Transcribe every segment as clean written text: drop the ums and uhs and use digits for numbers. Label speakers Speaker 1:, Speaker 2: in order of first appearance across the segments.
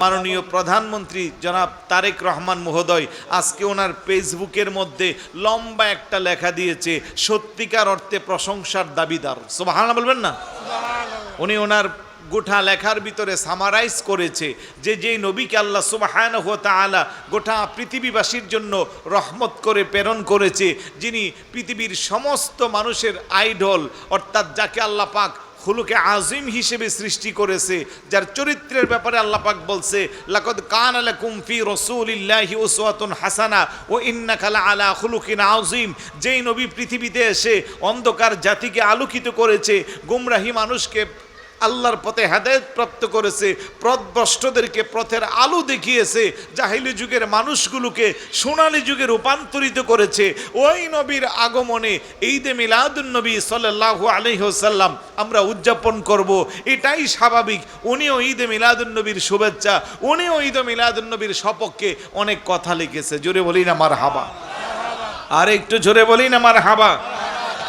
Speaker 1: মাননীয় প্রধানমন্ত্রী জনাব তারেক রহমান মহোদয় আজকে ওনার ফেসবুকের মধ্যে লম্বা একটা লেখা দিয়েছে, সত্যিকার অর্থে প্রশংসার দাবিদার। সুবহানাল্লাহ বলবেন না? উনি ওনার গোটা লেখার ভিতরে সামারাইজ করেছে যে যেই নবীকে আল্লাহ সুবহানাহু ওয়া তাআলা গোটা পৃথিবীবাসীর জন্য রহমত করে প্রেরণ করেছে, যিনি পৃথিবীর সমস্ত মানুষের আইডল, অর্থাৎ যাকে আল্লাহ পাক খুলুকে আজিম হিসেবে সৃষ্টি করেছে, যার চরিত্রের ব্যাপারে আল্লাহ পাক বলছে লাকাদ কানা লাকুম ফি রাসূলিল্লাহি উসওয়াতুন হাসানা ওয়া ইন্নাকা লাআলা খুলুকিন আযীম। যেই নবী পৃথিবীতে এসে অন্ধকার জাতিকে আলোকিত করেছে, গুমরাহী মানুষকে আল্লাহর পথে হেদায়েত প্রাপ্ত করেছে, পথভ্রষ্টদেরকে পথের আলো দেখিয়েছে, জাহিলি যুগের মানুষগুলোকে সোনালী যুগে রূপান্তরিত করেছে, ওই নবীর আগমনে ঈদে মিলাদুন নবী সাল্লাল্লাহু আলাইহি ওয়াসাল্লাম আমরা উদযাপন করব। এটাই স্বাভাবিক। উনিও ঈদে মিলাদুন নবীর শুভেচ্ছা, উনিও ঈদে মিলাদুন নবীর সপক্ষে অনেক কথা লিখেছে। জোরে বলি না মারহাবা? আর একটু জোরে বলি না মারহাবা?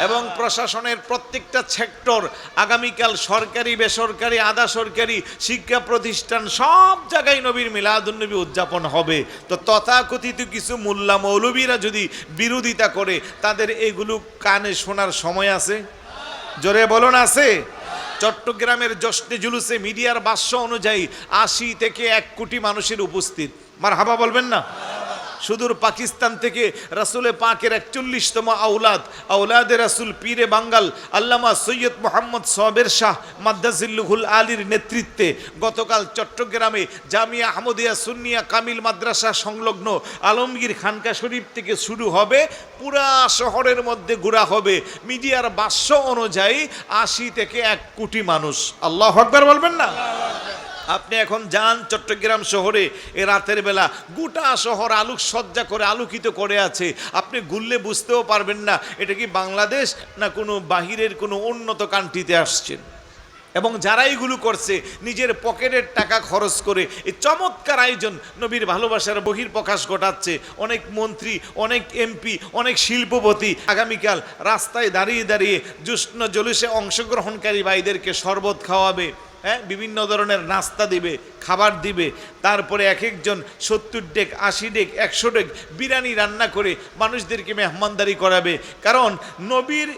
Speaker 1: এবং প্রশাসনের প্রত্যেকটা সেক্টর আগামীকাল সরকারি বেসরকারি আধা সরকারি শিক্ষা প্রতিষ্ঠান সব জায়গায় নবীর মিলাদুন্নবী উদযাপন হবে। তো তথাকথিত কিছু মোল্লা মৌলবীরা যদি বিরোধিতা করে, তাদের এগুলো কানে শোনার সময় আছে? জোরে বলুন আছে? চট্টগ্রামের জশ্নে জুলুসে মিডিয়ার ভাষ্য অনুযায়ী ৮০ থেকে ১ কোটি মানুষের উপস্থিত। মারহাবা বলবেন না? সুদূর পাকিস্তান থেকে রাসূলে পাকের ৪১তম আওলাদে রাসূল পীরে বাঙ্গাল আল্লামা সৈয়দ মোহাম্মদ সবের শাহ মাদ্দাজিল্লুহুল আলীর নেতৃত্বে গতকাল চট্টগ্রামে জামিয়া আহমদিয়া সুন্নিয়া কামিল মাদ্রাসা সংলগ্ন আলমগীর খানকা শরীফ থেকে শুরু হবে, পুরা শহরের মধ্যে ঘোরা হবে। মিডিয়ার ভাষ্য অনুযায়ী ৮০ থেকে ১ কোটি মানুষ। আল্লাহু আকবার বলবেন না? আপনি এখন যান চট্টগ্রাম শহরে, এ রাতের বেলা গোটা শহর আলোকসজ্জা করে আলোকিত করে আছে। আপনি ঘুরলে বুঝতেও পারবেন না এটা কি বাংলাদেশ না কোনো বাহিরের কোনো উন্নত কান্ট্রিতে আসছেন। এবং যারা এইগুলো করছে নিজের পকেটের টাকা খরচ করে এই চমৎকার আয়োজন, নবীর ভালোবাসার বহিঃপ্রকাশ ঘটাচ্ছে। অনেক মন্ত্রী, অনেক এমপি, অনেক শিল্পপতি আগামীকাল রাস্তায় দাঁড়িয়ে দাঁড়িয়ে জুশ্ন জলুসে অংশগ্রহণকারী ভাইদেরকে শরবত খাওয়াবে, বিভিন্ন ধরনের নাস্তা দিবে, খাবার দিবে। তারপরে এক একজন ৭০ ডেক ৮০ ডেক ১০০ ডেক বিরিয়ানি রান্না করে মানুষদেরকে মেহমানদারি করাবে। কারণ নবীর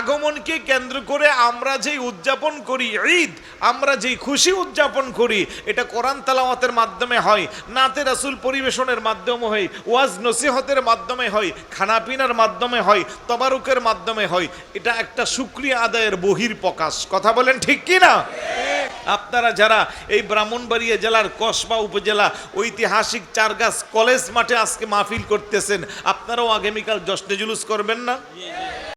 Speaker 1: আগমনকে কেন্দ্র করে আমরা যেই উদযাপন করি ঈদ, আমরা যেই খুশি উদযাপন করি, এটা কোরআন তেলাওয়াতের মাধ্যমে হয়, নাতে রাসূল পরিবেশনের মাধ্যমে হয়, ওয়াজ নসিহতের মাধ্যমে হয়, খানাপিনার মাধ্যমে হয়, তবারুকের মাধ্যমে হয়। এটা একটা শুকরিয়া আদায়ের বহিঃপ্রকাশ। কথা বলেন ঠিক কি না? আপনারা যারা এই ব্রাহ্মণবাড়িয়া জেলার কসবা উপজেলা ঐতিহাসিক চারগাছ কলেজ মাঠে আজকে মাহফিল করতেছেন, আপনারাও আগামীকাল জশ্নে জুলুস করবেন না?